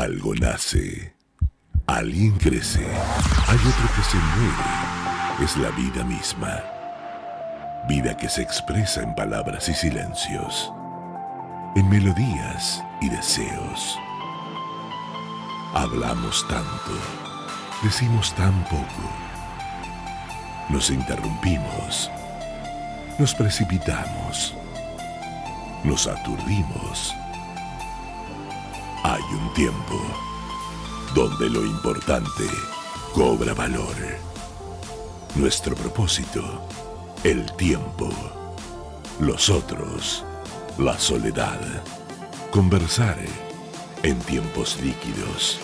Algo nace, alguien crece, hay otro que se muere. Es la vida misma. Vida que se expresa en palabras y silencios, en melodías y deseos. Hablamos tanto, decimos tan poco. Nos interrumpimos, nos precipitamos, nos aturdimos. Hay un tiempo donde lo importante cobra valor. Nuestro propósito, el tiempo. Los otros, la soledad. Conversar en tiempos líquidos.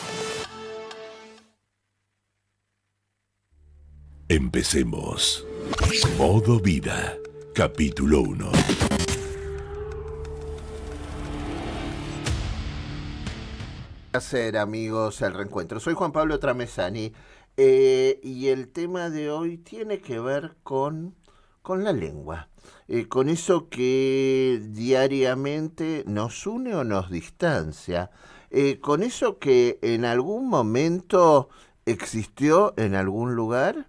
Empecemos. Modo Vida, capítulo 1. Placer, amigos, el reencuentro. Soy Juan Pablo Tramesani y el tema de hoy tiene que ver con la lengua, con eso que diariamente nos une o nos distancia, con eso que en algún momento existió en algún lugar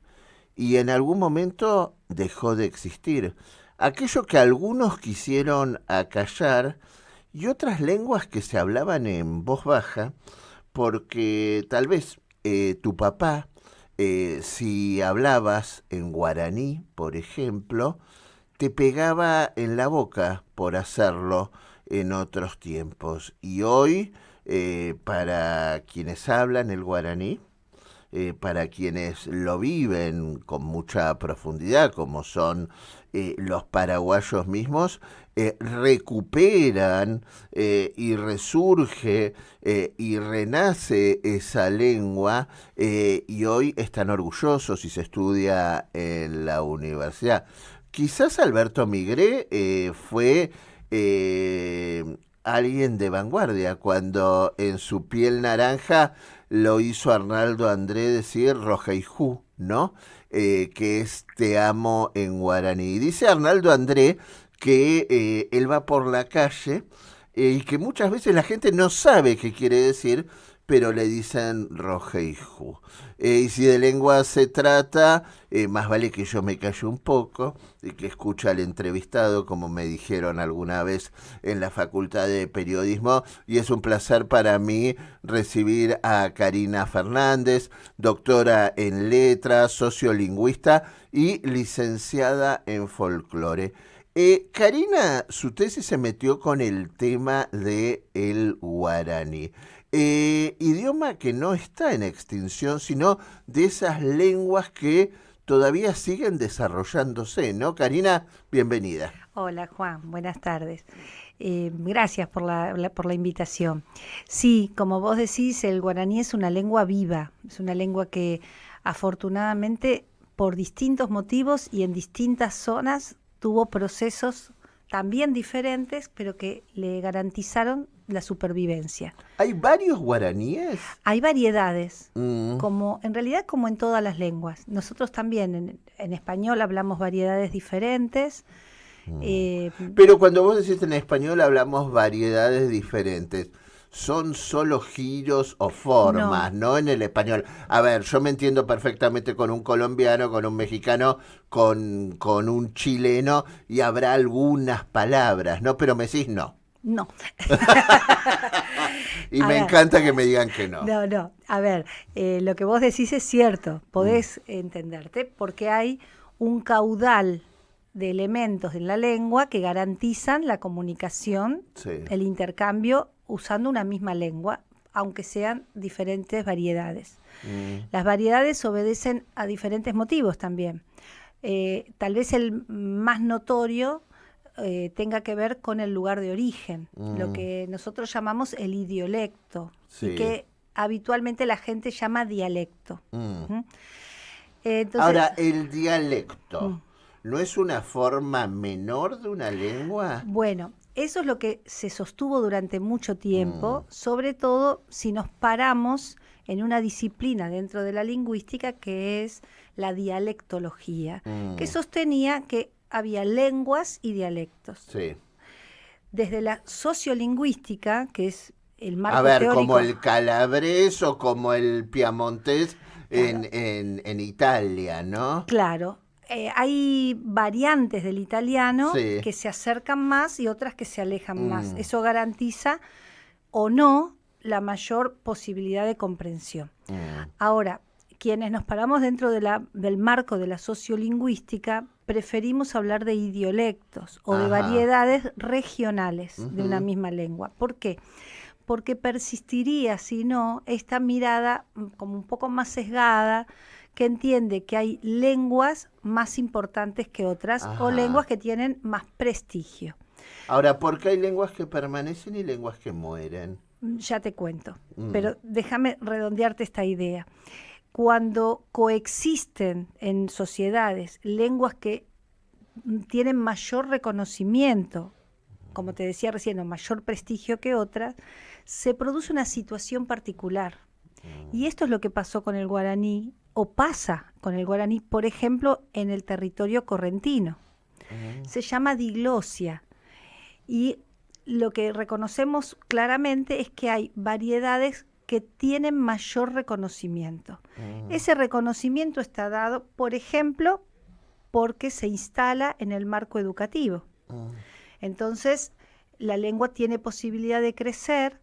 y en algún momento dejó de existir. Aquello que algunos quisieron acallar y otras lenguas que se hablaban en voz baja, porque tal vez tu papá, si hablabas en guaraní, por ejemplo, te pegaba en la boca por hacerlo en otros tiempos. Y hoy, para quienes hablan el guaraní, para quienes lo viven con mucha profundidad, como son los paraguayos mismos, recuperan y resurge y renace esa lengua y hoy están orgullosos y se estudia en la universidad. Quizás Alberto Migré fue alguien de vanguardia cuando en su Piel Naranja lo hizo Arnaldo André decir Rojeijú, ¿no? Que es te amo en guaraní. Y dice Arnaldo André que él va por la calle y que muchas veces la gente no sabe qué quiere decir, pero le dicen Rojeijú. Y si de lengua se trata, más vale que yo me calle un poco y que escuche al entrevistado, como me dijeron alguna vez en la Facultad de Periodismo. Y es un placer para mí recibir a Karina Fernández, doctora en letras, sociolingüista y licenciada en folclore. Karina, su tesis se metió con el tema del guaraní. Idioma que no está en extinción, sino de esas lenguas que todavía siguen desarrollándose, ¿no? Karina, bienvenida. Hola Juan, buenas tardes. Gracias por la invitación. Sí, como vos decís, el guaraní es una lengua viva, es una lengua que afortunadamente por distintos motivos y en distintas zonas tuvo procesos también diferentes, pero que le garantizaron la supervivencia. ¿Hay varios guaraníes? Hay variedades, como en realidad como en todas las lenguas. Nosotros también en español hablamos variedades diferentes. Pero cuando vos decís en español hablamos variedades diferentes, ¿son solo giros o formas, no en el español? A ver, yo me entiendo perfectamente con un colombiano, con un mexicano, con un chileno, y habrá algunas palabras, ¿no? Pero me decís no. No. Y me encanta que me digan que no. No. A ver, lo que vos decís es cierto, podés entenderte, porque hay un caudal de elementos en la lengua que garantizan la comunicación, sí, el intercambio usando una misma lengua, aunque sean diferentes variedades. Las variedades obedecen a diferentes motivos también. Tal vez el más notorio tenga que ver con el lugar de origen, lo que nosotros llamamos el idiolecto, sí, y que habitualmente la gente llama dialecto. Entonces, ahora, el dialecto, ¿no es una forma menor de una lengua? Bueno, eso es lo que se sostuvo durante mucho tiempo, sobre todo si nos paramos en una disciplina dentro de la lingüística que es la dialectología, que sostenía que había lenguas y dialectos. Sí. Desde la sociolingüística, que es el marco A ver, teórico. como el calabrés o como el piamontés en Italia, ¿no? Claro. Hay variantes del italiano Sí. que se acercan más y otras que se alejan más. Eso garantiza o no la mayor posibilidad de comprensión. Ahora, quienes nos paramos dentro del marco de la sociolingüística, preferimos hablar de idiolectos o de variedades regionales de una misma lengua. ¿Por qué? Porque persistiría, si no, esta mirada como un poco más sesgada, que entiende que hay lenguas más importantes que otras o lenguas que tienen más prestigio. Ahora, ¿por qué hay lenguas que permanecen y lenguas que mueren? Ya te cuento, pero déjame redondearte esta idea. Cuando coexisten en sociedades lenguas que tienen mayor reconocimiento, como te decía recién, o mayor prestigio que otras, se produce una situación particular. Y esto es lo que pasó con el guaraní, o pasa con el guaraní, por ejemplo, en el territorio correntino. Se llama diglosia. Y lo que reconocemos claramente es que hay variedades que tienen mayor reconocimiento. Ese reconocimiento está dado, por ejemplo, porque se instala en el marco educativo. Entonces, la lengua tiene posibilidad de crecer,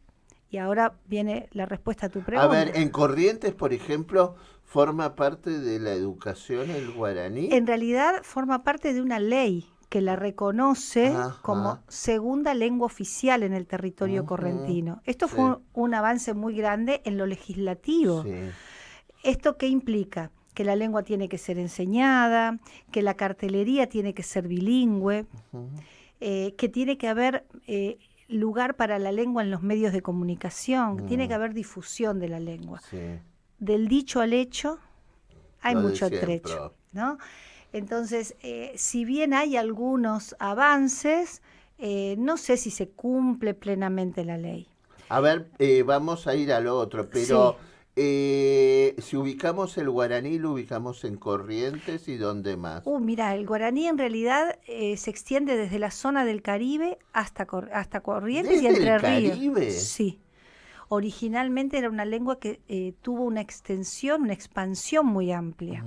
y ahora viene la respuesta a tu pregunta. A ver, en Corrientes, por ejemplo, ¿forma parte de la educación el guaraní? En realidad forma parte de una ley que la reconoce como segunda lengua oficial en el territorio correntino. Esto fue un avance muy grande en lo legislativo. Sí. ¿Esto qué implica? Que la lengua tiene que ser enseñada, que la cartelería tiene que ser bilingüe, que tiene que haber lugar para la lengua en los medios de comunicación, que tiene que haber difusión de la lengua. Sí. Del dicho al hecho hay Lo de mucho siempre. trecho, ¿no? Entonces, si bien hay algunos avances, no sé si se cumple plenamente la ley. A ver, vamos a ir al otro, pero si ubicamos el guaraní, lo ubicamos en Corrientes y ¿dónde más? Mira, el guaraní en realidad se extiende desde la zona del Caribe hasta Corrientes y Entre Ríos. ¿Caribe? Sí. Originalmente era una lengua que tuvo una extensión, una expansión muy amplia.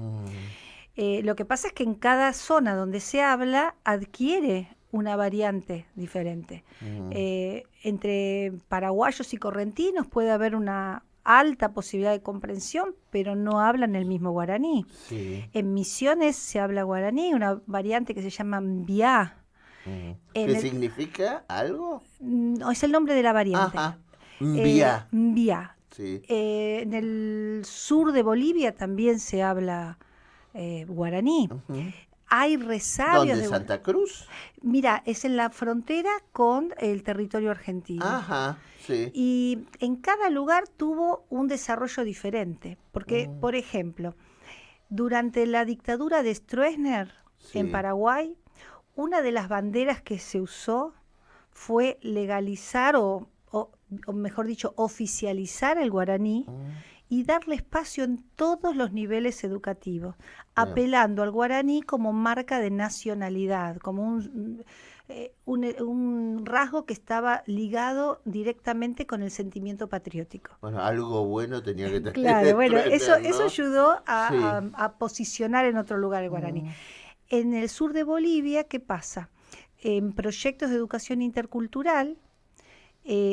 Lo que pasa es que en cada zona donde se habla adquiere una variante diferente. Entre paraguayos y correntinos puede haber una alta posibilidad de comprensión, pero no hablan el mismo guaraní. Sí. En Misiones se habla guaraní, una variante que se llama mbiá. ¿Qué significa algo? No, es el nombre de la variante. Mbiá. Mbiá. Sí. En el sur de Bolivia también se habla guaraní. Hay resabios. ¿Dónde? ¿Santa Cruz? Mira, es en la frontera con el territorio argentino. Sí. Y en cada lugar tuvo un desarrollo diferente. Porque, por ejemplo, durante la dictadura de Stroessner en Paraguay, una de las banderas que se usó fue legalizar o mejor dicho, oficializar el guaraní y darle espacio en todos los niveles educativos, apelando al guaraní como marca de nacionalidad, como un rasgo que estaba ligado directamente con el sentimiento patriótico. Bueno, algo bueno tenía que tener. Claro, bueno, eso ¿no? ayudó a posicionar en otro lugar el guaraní. En el sur de Bolivia, ¿qué pasa? En proyectos de educación intercultural,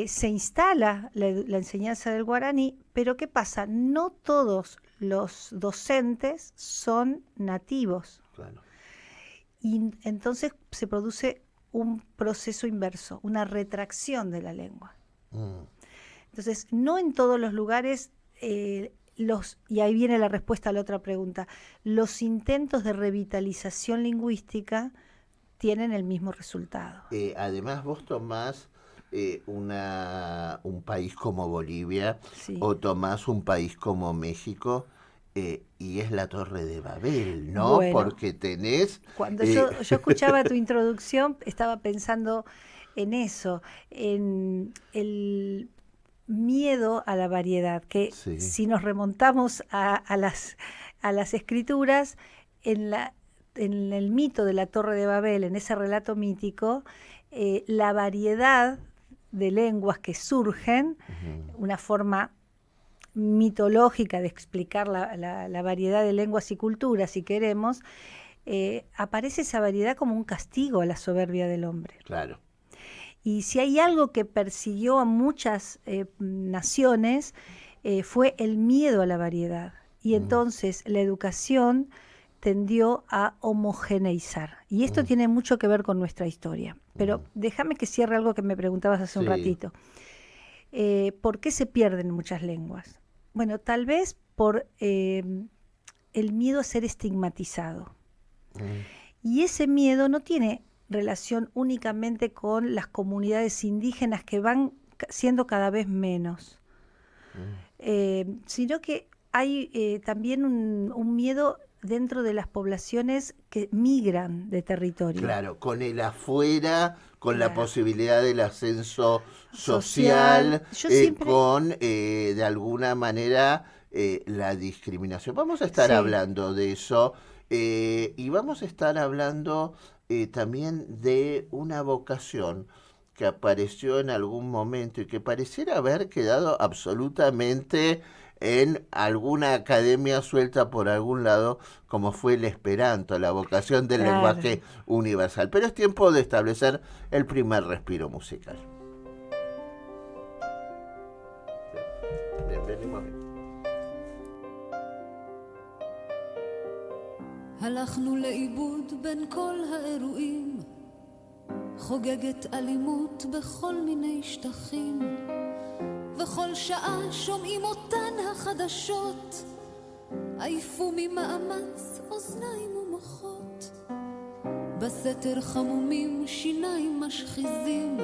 se instala la enseñanza del guaraní, pero ¿qué pasa? No todos los docentes son nativos. Claro. Y entonces se produce un proceso inverso, una retracción de la lengua. Entonces, no en todos los lugares, y ahí viene la respuesta a la otra pregunta, los intentos de revitalización lingüística tienen el mismo resultado. Además, vos tomás un país como Bolivia o tomás un país como México y es la Torre de Babel, ¿no? Bueno, porque tenés... Cuando yo escuchaba tu introducción, estaba pensando en eso, en el miedo a la variedad, que si nos remontamos a las escrituras, en el mito de la Torre de Babel, en ese relato mítico, la variedad de lenguas que surgen, una forma mitológica de explicar la variedad de lenguas y culturas, si queremos, aparece esa variedad como un castigo a la soberbia del hombre. Claro. Y si hay algo que persiguió a muchas naciones, fue el miedo a la variedad. Y entonces la educación tendió a homogeneizar. Y esto tiene mucho que ver con nuestra historia. Pero déjame que cierre algo que me preguntabas hace un ratito. ¿Por qué se pierden muchas lenguas? Bueno, tal vez por el miedo a ser estigmatizado. Y ese miedo no tiene relación únicamente con las comunidades indígenas que van siendo cada vez menos, sino que hay también un miedo dentro de las poblaciones que migran de territorio. Claro, con el afuera, con la posibilidad del ascenso social, con de alguna manera la discriminación. Vamos a estar hablando de eso y vamos a estar hablando también de una vocación que apareció en algún momento y que pareciera haber quedado absolutamente en alguna academia suelta por algún lado, como fue el Esperanto, la vocación del lenguaje universal. Pero es tiempo de establecer el primer respiro musical. Venimos bien. הלכנו לאיבוד בין כל האירועים, חוגגת אלימות בכל מיני שטחים, וכל שעה שומעים אותן החדשות, עייפו ממאמץ אוזניים ומוחות, בסתר חמומים שיניים משחיזים,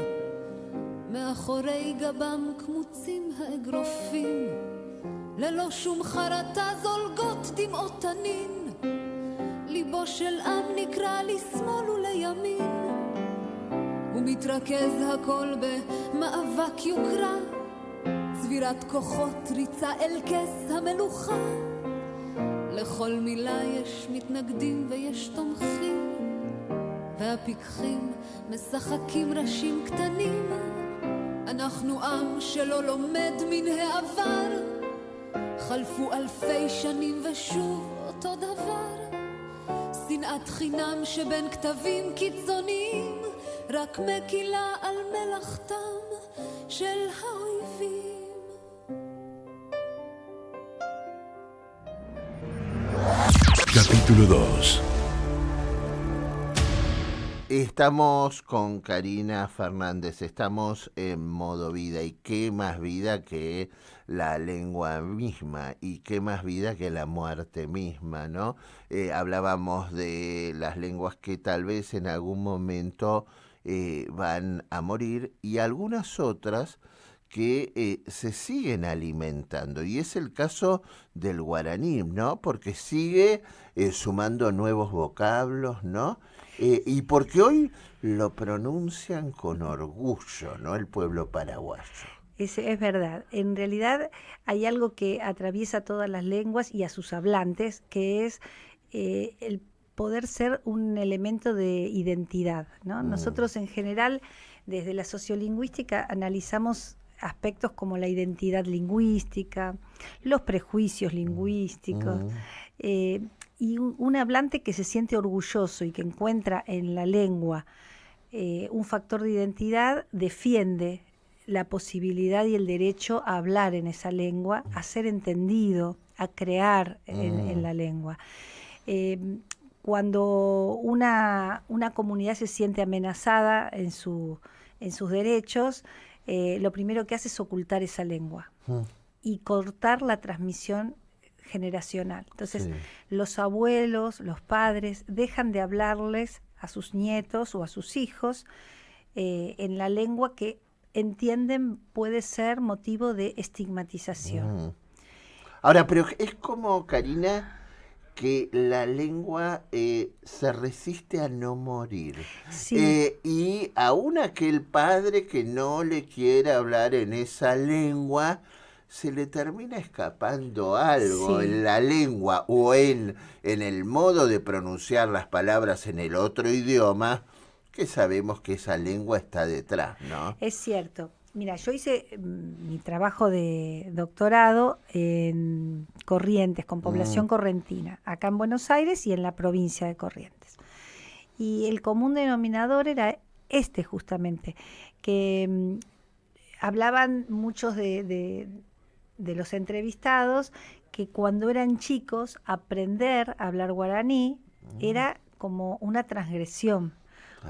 מאחורי גבם קמוצים האגרופים, ללא שום חרטה זולגות דמעות תנין, ליבו של עם נקרא לשמאל ולימין, ומתרכז הכל במאבק יוקרה, צבירת כוחות ריצה אל כס המלוכה, לכל מילה יש מתנגדים ויש תומכים, והפיקחים משחקים ראשים קטנים, אנחנו עם שלא לומד מן העבר, חלפו אלפי שנים ושוב אותו דבר, שנאת חינם שבין כתבים קיצוניים, רק מקילה על מלאכתם של האויבים. Capítulo 2. Estamos con Karina Fernández, estamos en modo vida, y qué más vida que la lengua misma, y qué más vida que la muerte misma, ¿no? Hablábamos de las lenguas que tal vez en algún momento van a morir, y algunas otras que se siguen alimentando, y es el caso del guaraní, ¿no? Porque sigue sumando nuevos vocablos, ¿no? Y porque hoy lo pronuncian con orgullo, ¿no? El pueblo paraguayo. Es verdad. En realidad hay algo que atraviesa todas las lenguas y a sus hablantes, que es el poder ser un elemento de identidad, ¿no? Nosotros en general, desde la sociolingüística, analizamos aspectos como la identidad lingüística, los prejuicios lingüísticos, y un hablante que se siente orgulloso y que encuentra en la lengua un factor de identidad, defiende la posibilidad y el derecho a hablar en esa lengua, a ser entendido, a crear en la lengua. Cuando una comunidad se siente amenazada en sus derechos, lo primero que hace es ocultar esa lengua y cortar la transmisión generacional. Entonces, los abuelos, los padres, dejan de hablarles a sus nietos o a sus hijos en la lengua que entienden puede ser motivo de estigmatización. Ahora, pero es como, Karina, que la lengua se resiste a no morir. Sí. Y aún aquel padre que no le quiere hablar en esa lengua, se le termina escapando algo en la lengua o en el modo de pronunciar las palabras en el otro idioma, que sabemos que esa lengua está detrás, ¿no? Es cierto. Mira, yo hice mi trabajo de doctorado en Corrientes, con población correntina, acá en Buenos Aires y en la provincia de Corrientes. Y el común denominador era justamente, que hablaban muchos de los entrevistados que cuando eran chicos aprender a hablar guaraní era como una transgresión,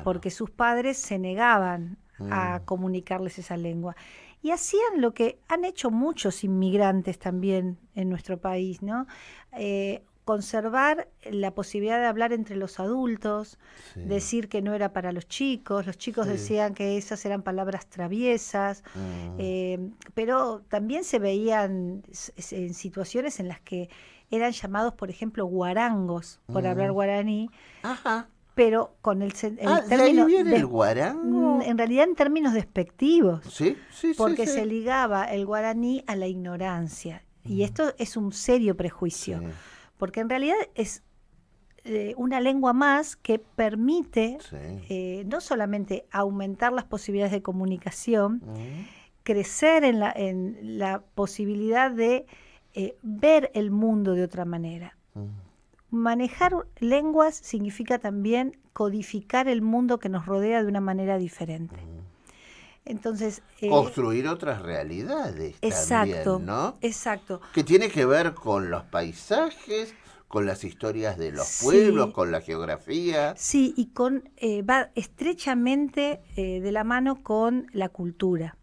porque sus padres se negaban a comunicarles esa lengua. Y hacían lo que han hecho muchos inmigrantes también en nuestro país, ¿no? Conservar la posibilidad de hablar entre los adultos, decir que no era para los chicos decían que esas eran palabras traviesas, pero también se veían en situaciones en las que eran llamados, por ejemplo, guarangos por hablar guaraní. Ajá. Pero con el ¿de término ahí viene el guarango? en realidad en términos despectivos, Sí, porque sí. se ligaba el guaraní a la ignorancia, y esto es un serio prejuicio, porque en realidad es una lengua más que permite no solamente aumentar las posibilidades de comunicación, crecer en la posibilidad de ver el mundo de otra manera. Manejar lenguas significa también codificar el mundo que nos rodea de una manera diferente. Entonces, construir otras realidades también, ¿no? Exacto. Que tiene que ver con los paisajes, con las historias de los pueblos, con la geografía. Sí, y va estrechamente de la mano con la cultura.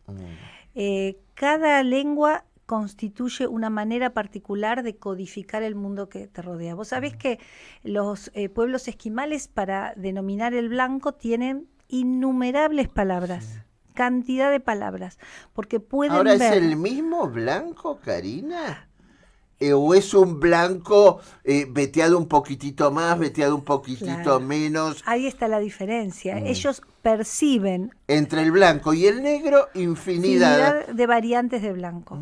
Cada lengua constituye una manera particular de codificar el mundo que te rodea. Vos sabés que los pueblos esquimales, para denominar el blanco, tienen innumerables palabras, cantidad de palabras, porque pueden Ahora, ver... ¿es el mismo blanco, Karina? ¿O es un blanco veteado un poquitito más, veteado un poquitito menos? Ahí está la diferencia. Ellos perciben... Entre el blanco y el negro, infinidad de variantes de blanco.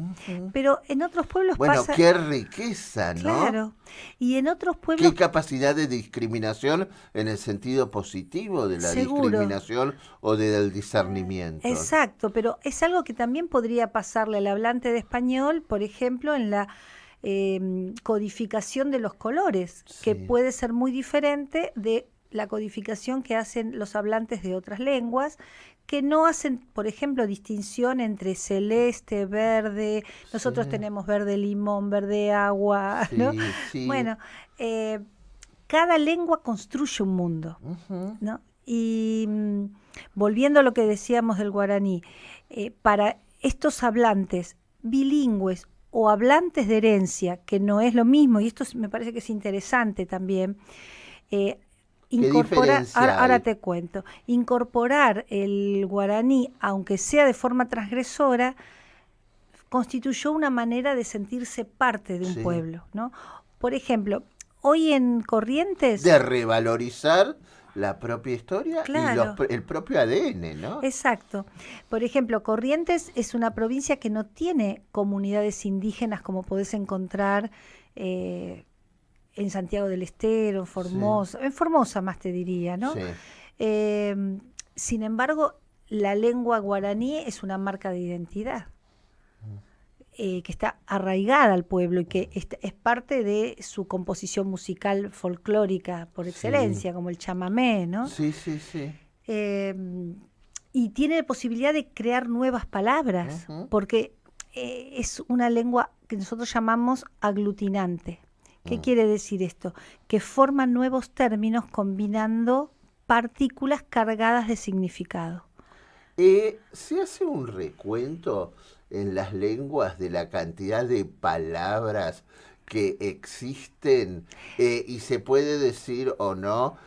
Pero en otros pueblos bueno, pasa... qué riqueza, ¿no? Claro. Y en otros pueblos... Qué capacidad de discriminación en el sentido positivo de la discriminación o del discernimiento. Exacto, pero es algo que también podría pasarle al hablante de español, por ejemplo, en la codificación de los colores, que puede ser muy diferente de la codificación que hacen los hablantes de otras lenguas, que no hacen, por ejemplo, distinción entre celeste, verde. Nosotros tenemos verde limón, verde agua, ¿no? Bueno, cada lengua construye un mundo, ¿no? Y volviendo a lo que decíamos del guaraní, para estos hablantes bilingües o hablantes de herencia, que no es lo mismo, y esto me parece que es interesante también, ahora te cuento, incorporar el guaraní, aunque sea de forma transgresora, constituyó una manera de sentirse parte de un pueblo, ¿no? Por ejemplo, hoy en Corrientes... De revalorizar la propia historia y el propio ADN, ¿no? Exacto. Por ejemplo, Corrientes es una provincia que no tiene comunidades indígenas como podés encontrar en Santiago del Estero, en Formosa más te diría, ¿no? Sin embargo, la lengua guaraní es una marca de identidad. Que está arraigada al pueblo y que es parte de su composición musical folclórica por excelencia, como el chamamé, ¿no? Sí. Y tiene la posibilidad de crear nuevas palabras, porque es una lengua que nosotros llamamos aglutinante. ¿Qué quiere decir esto? Que forma nuevos términos combinando partículas cargadas de significado. ¿Se hace un recuento en las lenguas de la cantidad de palabras que existen y se puede decir o no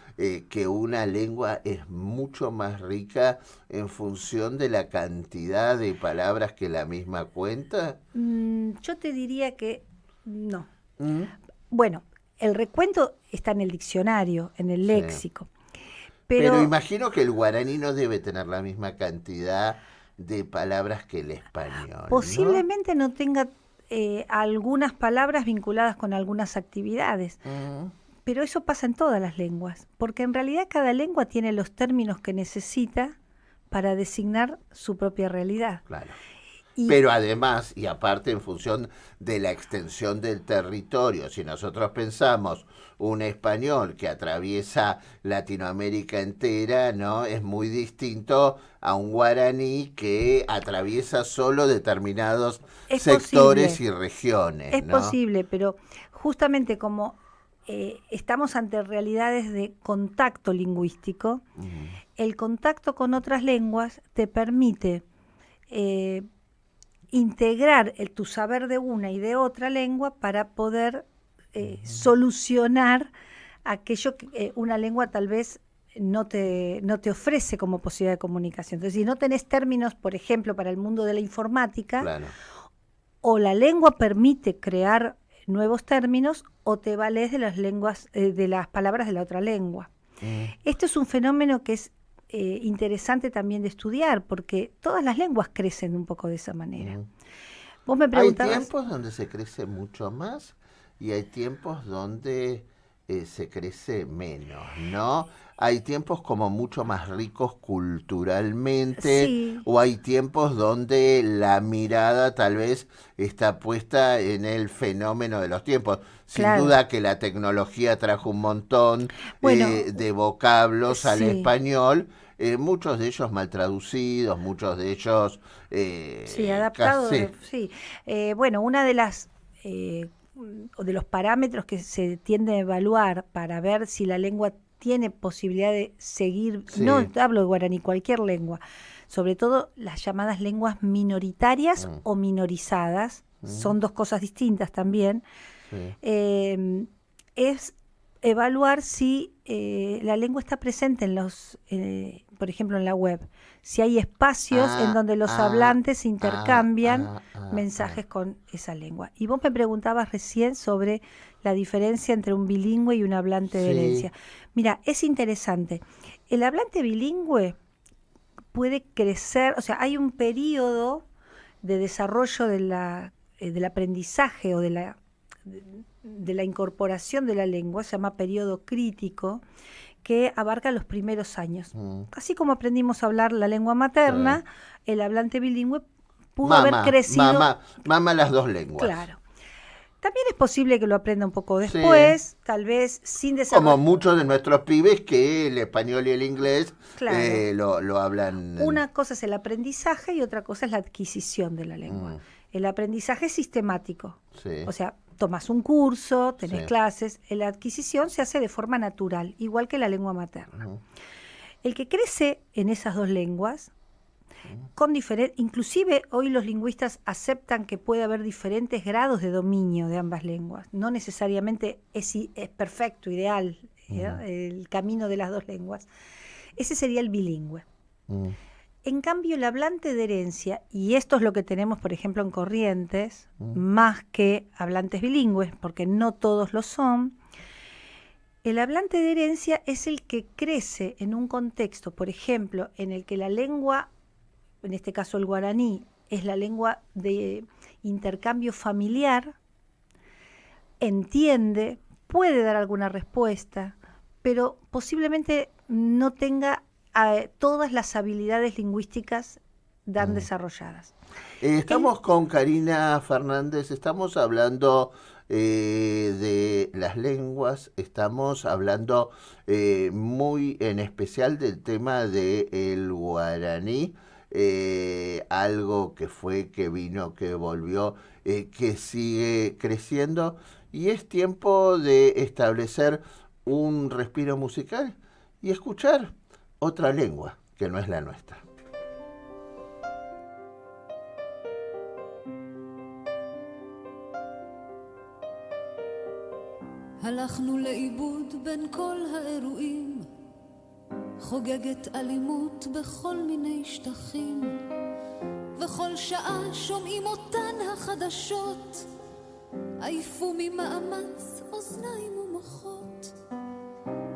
que una lengua es mucho más rica en función de la cantidad de palabras que la misma cuenta? Yo te diría que no. Bueno, el recuento está en el diccionario, en el léxico. Pero imagino que el guaraní no debe tener la misma cantidad de palabras que el español, posiblemente no tenga algunas palabras vinculadas con algunas actividades, pero eso pasa en todas las lenguas, porque en realidad cada lengua tiene los términos que necesita para designar su propia realidad. Claro. Pero además, y aparte en función de la extensión del territorio, si nosotros pensamos un español que atraviesa Latinoamérica entera, ¿no? Es muy distinto a un guaraní que atraviesa solo determinados sectores y regiones. Es ¿no? posible, pero justamente como estamos ante realidades de contacto lingüístico, el contacto con otras lenguas te permite integrar tu saber de una y de otra lengua para poder solucionar aquello que una lengua tal vez no te ofrece como posibilidad de comunicación. Entonces, si no tenés términos, por ejemplo, para el mundo de la informática, Claro. o la lengua permite crear nuevos términos, o te valés de las lenguas, de las palabras de la otra lengua. Esto es un fenómeno que es interesante también de estudiar, porque todas las lenguas crecen un poco de esa manera. Vos me preguntabas... Hay tiempos donde se crece mucho más y hay tiempos donde se crece menos, ¿no? Hay tiempos como mucho más ricos culturalmente, Sí. o hay tiempos donde la mirada tal vez está puesta en el fenómeno de los tiempos. Sin Claro. duda que la tecnología trajo un montón Bueno, de vocablos al sí. español, muchos de ellos mal traducidos, muchos de ellos... Sí, adaptado. casi- Sí. Bueno, una de las de los parámetros que se tiende a evaluar para ver si la lengua tiene posibilidad de seguir, Sí. no hablo de guaraní, cualquier lengua, sobre todo las llamadas lenguas minoritarias o minorizadas, son dos cosas distintas también, sí. es evaluar si la lengua está presente en los, por ejemplo, en la web, si hay espacios en donde los hablantes intercambian mensajes con esa lengua. Y vos me preguntabas recién sobre la diferencia entre un bilingüe y un hablante de Sí. herencia. Mira, es interesante. El hablante bilingüe puede crecer, o sea, hay un periodo de desarrollo del aprendizaje o de la incorporación de la lengua, se llama periodo crítico, que abarca los primeros años. Así como aprendimos a hablar la lengua materna, el hablante bilingüe pudo haber crecido... Mama las dos lenguas. Claro. También es posible que lo aprenda un poco después, tal vez sin desarrollo. Como muchos de nuestros pibes que el español y el inglés Claro. lo hablan. Una cosa es el aprendizaje y otra cosa es la adquisición de la lengua. El aprendizaje es sistemático. Sí. O sea, tomas un curso, tenés Sí. clases. La adquisición se hace de forma natural, igual que la lengua materna. El que crece en esas dos lenguas, inclusive hoy los lingüistas aceptan que puede haber diferentes grados de dominio de ambas lenguas. No necesariamente es perfecto, ideal, el camino de las dos lenguas. Ese sería el bilingüe. En cambio, el hablante de herencia, y esto es lo que tenemos, por ejemplo, en Corrientes, más que hablantes bilingües, porque no todos lo son, el hablante de herencia es el que crece en un contexto, por ejemplo, en el que la lengua, en este caso el guaraní, es la lengua de intercambio familiar, entiende, puede dar alguna respuesta, pero posiblemente no tenga todas las habilidades lingüísticas tan desarrolladas. Estamos con Karina Fernández, estamos hablando de las lenguas, estamos hablando muy en especial del tema del guaraní, algo que fue, que vino, que volvió, que sigue creciendo, y es tiempo de establecer un respiro musical y escuchar otra lengua que no es la nuestra. הלכנו לאיבוד בין כל האירועים, חוגגת אלימות בכל מיני שטחים, וכל שעה שומעים אותן החדשות, עייפו ממאמץ אוזניים ומוחות,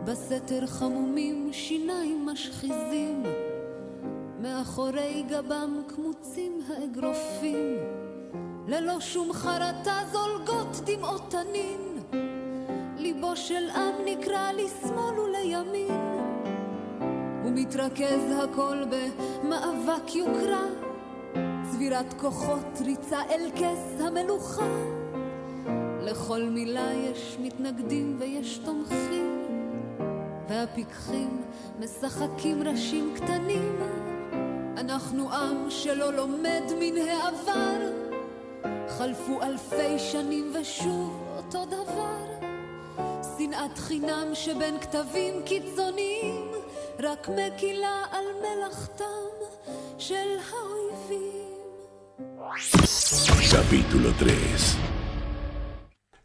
בסתר חמומים שיניים משחיזים, מאחורי גבם קמוצים האגרופים, ללא שום חרטה זולגות דמעות תנין, ליבו של עם נקרא לשמאל ולימין, ומתרכז הכל במאבק יוקרה, צבירת כוחות ריצה אל כס המלוכה. לכל מילה יש מתנגדים ויש תומכים, והפיקחים משחקים ראשים קטנים. אנחנו עם שלא לומד מן העבר, חלפו אלפי שנים ושוב אותו דבר. שנאת חינם שבין כתבים קיצוניים רק מקילה על מלאכתם של האויבים. Capítulo 3.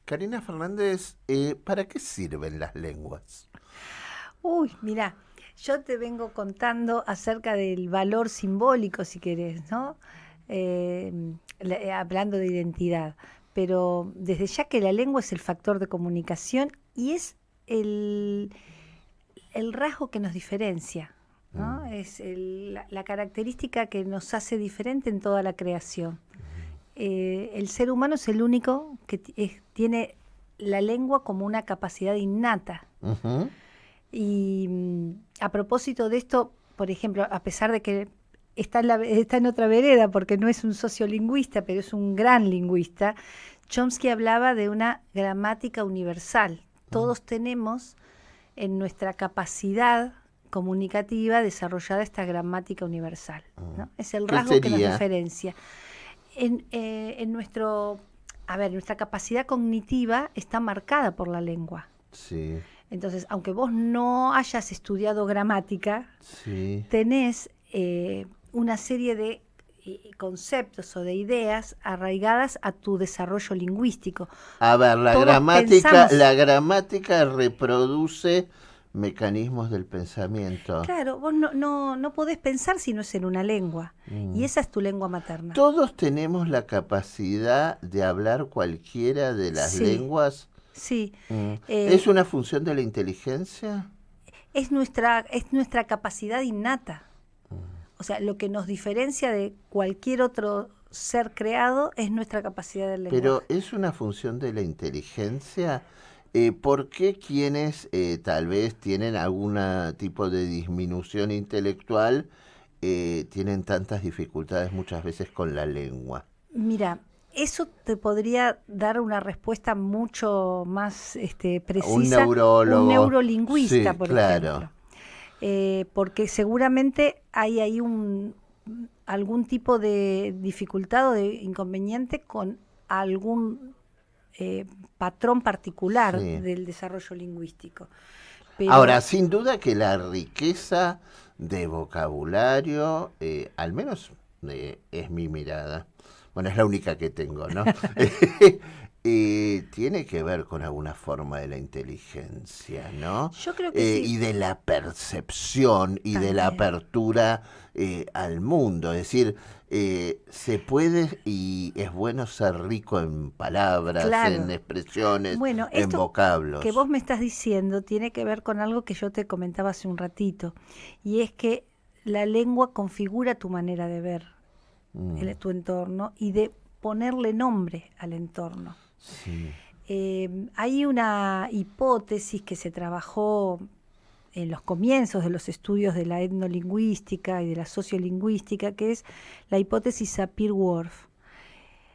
Karina Fernández, ¿para qué sirven las lenguas? Uy, mira, yo te vengo contando acerca del valor simbólico, si querés, ¿no? Hablando de identidad, pero desde ya que la lengua es el factor de comunicación y es el rasgo que nos diferencia, ¿no? Es la característica que nos hace diferente en toda la creación. El ser humano es el único que tiene la lengua como una capacidad innata. Uh-huh. Y a propósito de esto, por ejemplo, a pesar de que está en otra vereda, porque no es un sociolingüista, pero es un gran lingüista, Chomsky hablaba de una gramática universal. Todos tenemos en nuestra capacidad comunicativa desarrollada esta gramática universal, ¿no? Es el rasgo que nos diferencia. Nuestra capacidad cognitiva está marcada por la lengua. Sí. Entonces, aunque vos no hayas estudiado gramática, sí, tenés una serie de conceptos o de ideas arraigadas a tu desarrollo lingüístico. A ver, la gramática reproduce mecanismos del pensamiento. Claro, vos no podés pensar si no es en una lengua, y esa es tu lengua materna. ¿Todos tenemos la capacidad de hablar cualquiera de las lenguas? Sí. ¿Es una función de la inteligencia? Es nuestra capacidad innata. O sea, lo que nos diferencia de cualquier otro ser creado es nuestra capacidad de lenguaje. Pero ¿es una función de la inteligencia? ¿Por qué quienes tal vez tienen algún tipo de disminución intelectual tienen tantas dificultades muchas veces con la lengua? Mira, eso te podría dar una respuesta mucho más precisa. Un neurólogo. Un neurolingüista, sí, por claro. ejemplo. Porque seguramente hay ahí algún tipo de dificultad o de inconveniente con algún patrón particular del desarrollo lingüístico. Pero ahora, sin duda que la riqueza de vocabulario, al menos es mi mirada, bueno, es la única que tengo, ¿no? Tiene que ver con alguna forma de la inteligencia, ¿no? Yo creo que sí. Y de la percepción y de la apertura al mundo. Es decir, se puede y es bueno ser rico en palabras, claro, en expresiones, bueno, en vocablos. Que vos me estás diciendo tiene que ver con algo que yo te comentaba hace un ratito, y es que la lengua configura tu manera de ver tu entorno y de ponerle nombre al entorno. Sí. Hay una hipótesis que se trabajó en los comienzos de los estudios de la etnolingüística y de la sociolingüística, que es la hipótesis Sapir-Whorf.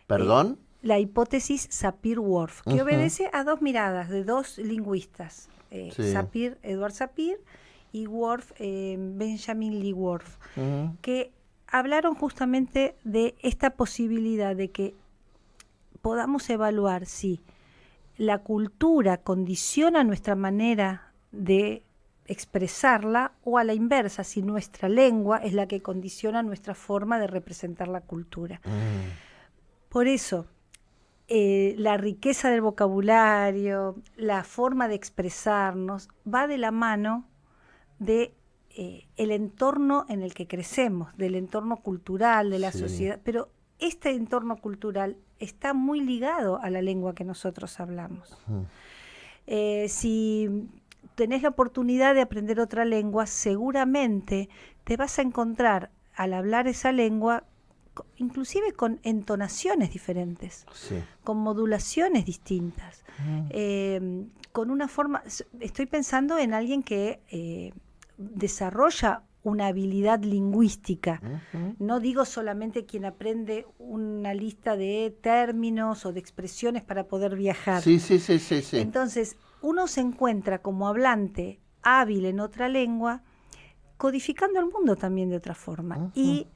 ¿Perdón? La hipótesis Sapir-Whorf, que obedece a dos miradas de dos lingüistas, Sapir, Edward Sapir, y Whorf, Benjamin Lee Whorf, que hablaron justamente de esta posibilidad de que podamos evaluar si la cultura condiciona nuestra manera de expresarla, o a la inversa, si nuestra lengua es la que condiciona nuestra forma de representar la cultura. Por eso, la riqueza del vocabulario, la forma de expresarnos, va de la mano de el entorno en el que crecemos, del entorno cultural, de la sociedad, pero este entorno cultural está muy ligado a la lengua que nosotros hablamos. Si tenés la oportunidad de aprender otra lengua, seguramente te vas a encontrar al hablar esa lengua inclusive con entonaciones diferentes, Sí. con modulaciones distintas, con una forma. Estoy pensando en alguien que desarrolla una habilidad lingüística. No digo solamente quien aprende una lista de términos o de expresiones para poder viajar. Sí. Entonces, uno se encuentra como hablante hábil en otra lengua, codificando el mundo también de otra forma y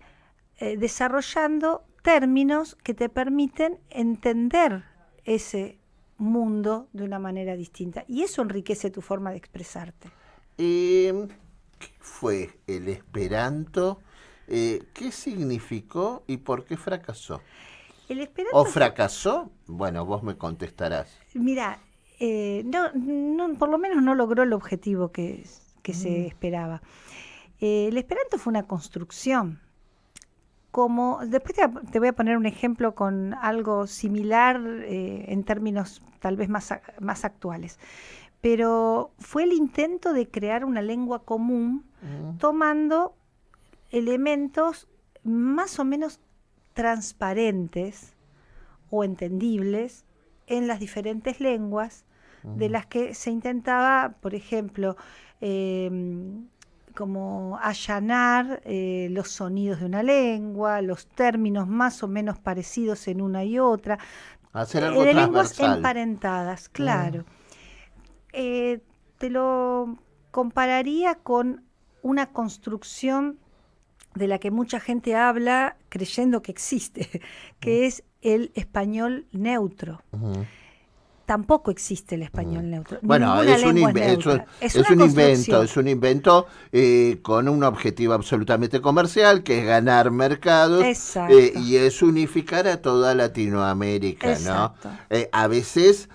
desarrollando términos que te permiten entender ese mundo de una manera distinta. Y eso enriquece tu forma de expresarte. ¿Qué fue el Esperanto? ¿Qué significó y por qué fracasó? El Esperanto ¿O fracasó? Bueno, vos me contestarás. Mira, no, por lo menos no logró el objetivo que se esperaba. El Esperanto fue una construcción. Después te voy a poner un ejemplo con algo similar en términos tal vez más actuales. Pero fue el intento de crear una lengua común tomando elementos más o menos transparentes o entendibles en las diferentes lenguas de las que se intentaba, por ejemplo, como allanar los sonidos de una lengua, los términos más o menos parecidos en una y otra, Hacer algo de lenguas transversal. emparentadas, claro. Te lo compararía con una construcción de la que mucha gente habla creyendo que existe, que es el español neutro. Tampoco existe el español neutro. Bueno, Ninguna es un lengua neutra. es una un invento, construcción. es un invento con un objetivo absolutamente comercial, que es ganar mercados, Exacto. y es unificar a toda Latinoamérica, Exacto. ¿no? A veces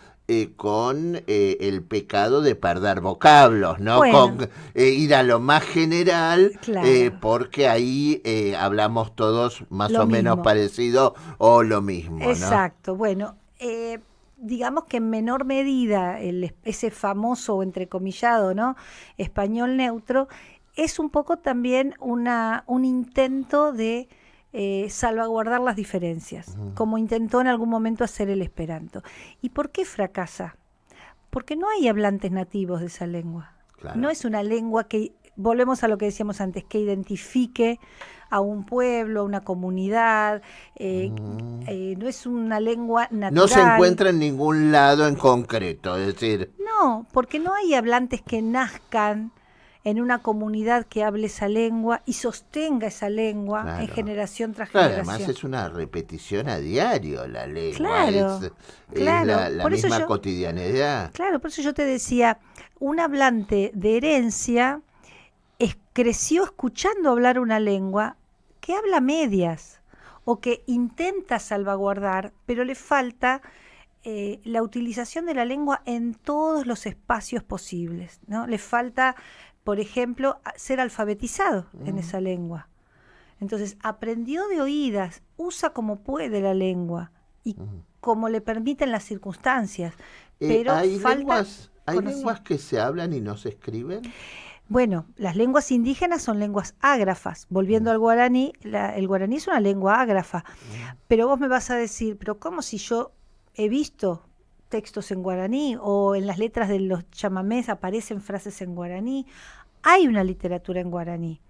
con el pecado de perder vocablos, ¿no? Bueno. Con ir a lo más general, Claro. porque ahí hablamos todos más Lo o menos mismo. parecido o lo mismo, ¿no? Exacto. Bueno, digamos que en menor medida ese famoso, entrecomillado, ¿no?, español neutro, es un poco también un intento de salvaguardar las diferencias, como intentó en algún momento hacer el Esperanto. ¿Y por qué fracasa? Porque no hay hablantes nativos de esa lengua. Claro. No es una lengua que, volvemos a lo que decíamos antes, que identifique a un pueblo, a una comunidad, no es una lengua natural. No se encuentra en ningún lado en concreto, es decir... No, porque no hay hablantes que nazcan en una comunidad que hable esa lengua y sostenga esa lengua, Claro. en generación tras Claro, generación. además es una repetición a diario la lengua, Claro, es claro. la Por eso misma cotidianidad. Claro, por eso yo te decía, un hablante de herencia creció escuchando hablar una lengua que habla medias o que intenta salvaguardar, pero le falta la utilización de la lengua en todos los espacios posibles, ¿no? Le falta, por ejemplo, ser alfabetizado en esa lengua. Entonces, aprendió de oídas, usa como puede la lengua y como le permiten las circunstancias, pero ¿Hay falta lenguas que se hablan y no se escriben? Bueno, las lenguas indígenas son lenguas ágrafas. Volviendo al guaraní, el guaraní es una lengua ágrafa. Pero vos me vas a decir, pero ¿cómo si yo he visto textos en guaraní o en las letras de los chamamés aparecen frases en guaraní? Hay una literatura en guaraní.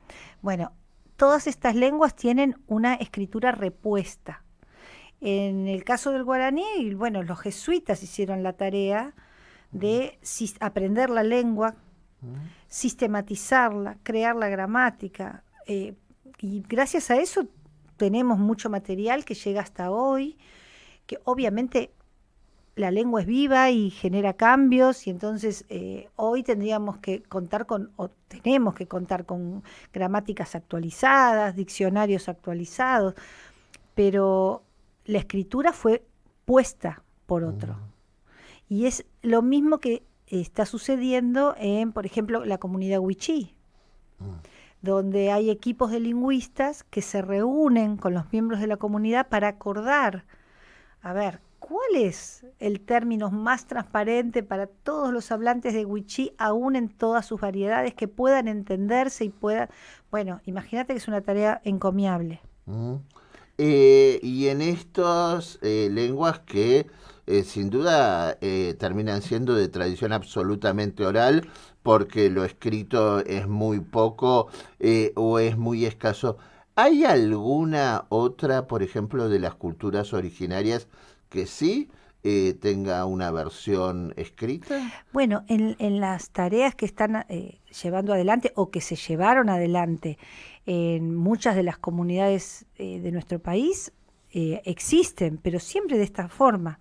Bueno, todas estas lenguas tienen una escritura repuesta. En el caso del guaraní, bueno, los jesuitas hicieron la tarea de aprender la lengua, sistematizarla, crear la gramática, y gracias a eso tenemos mucho material que llega hasta hoy, que obviamente la lengua es viva y genera cambios, y entonces hoy tenemos que contar con gramáticas actualizadas, diccionarios actualizados, pero la escritura fue puesta por otro. Y es lo mismo que está sucediendo en, por ejemplo, la comunidad wichí, donde hay equipos de lingüistas que se reúnen con los miembros de la comunidad para acordar, a ver, ¿cuál es el término más transparente para todos los hablantes de wichí, aún en todas sus variedades, que puedan entenderse y puedan... Bueno, imagínate que es una tarea encomiable. Y en estas lenguas que sin duda terminan siendo de tradición absolutamente oral, porque lo escrito es muy poco o es muy escaso. ¿Hay alguna otra, por ejemplo, de las culturas originarias que sí tenga una versión escrita? Bueno, en las tareas que están llevando adelante o que se llevaron adelante en muchas de las comunidades de nuestro país, existen, pero siempre de esta forma.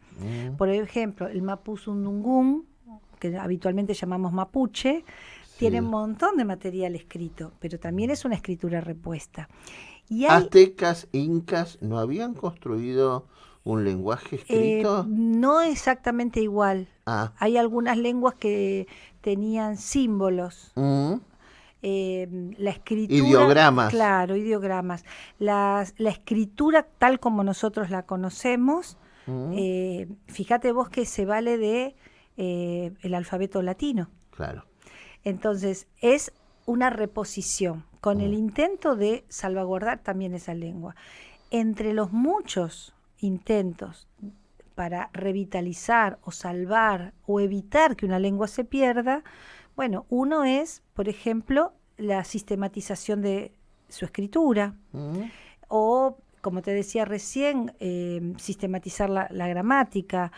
Por ejemplo, el Mapuzungún, que habitualmente llamamos mapuche, tiene un montón de material escrito, pero también es una escritura repuesta. Y hay, ¿Aztecas, incas no habían construido un lenguaje escrito? no exactamente igual. Ah. Hay algunas lenguas que tenían símbolos. La escritura... Ideogramas. Claro, ideogramas. La escritura tal como nosotros la conocemos, fíjate vos que se vale de el alfabeto latino. Claro. Entonces, es una reposición con el intento de salvaguardar también esa lengua. Entre los muchos intentos para revitalizar o salvar o evitar que una lengua se pierda, bueno, uno es, por ejemplo, la sistematización de su escritura, o, como te decía recién, sistematizar la gramática,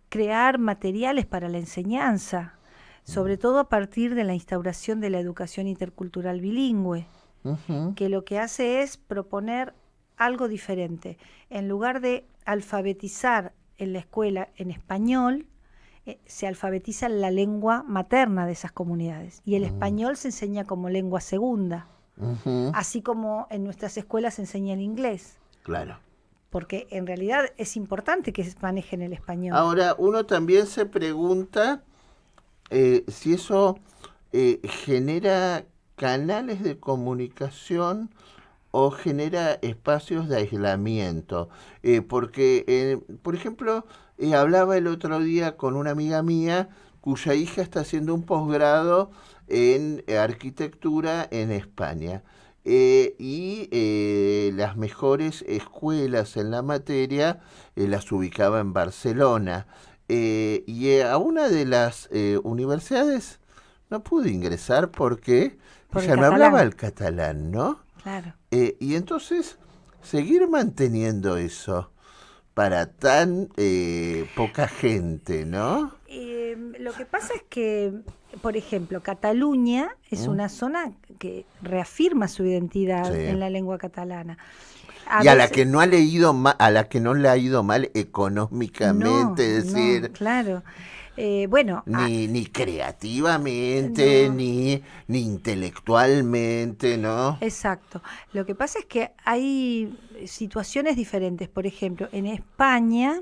crear materiales para la enseñanza, sobre todo a partir de la instauración de la educación intercultural bilingüe, que lo que hace es proponer algo diferente. En lugar de alfabetizar en la escuela en español, se alfabetiza la lengua materna de esas comunidades y el español se enseña como lengua segunda, así como en nuestras escuelas se enseña el inglés. Claro. Porque en realidad es importante que manejen el español. Ahora, uno también se pregunta si eso genera canales de comunicación o genera espacios de aislamiento. Porque, por ejemplo, hablaba el otro día con una amiga mía cuya hija está haciendo un posgrado en arquitectura en España. Y las mejores escuelas en la materia las ubicaba en Barcelona. Y a una de las universidades no pude ingresar porque ya no hablaba el catalán, ¿no? Claro. Y entonces, seguir manteniendo eso para tan poca gente, ¿no? Lo que pasa es que, por ejemplo, Cataluña es una zona que reafirma su identidad en la lengua catalana. A la que no ha leído a la que no le ha ido mal económicamente, decir, no, claro. Bueno, ni creativamente, no. ni intelectualmente, ¿no? Exacto. Lo que pasa es que hay situaciones diferentes. Por ejemplo, en España,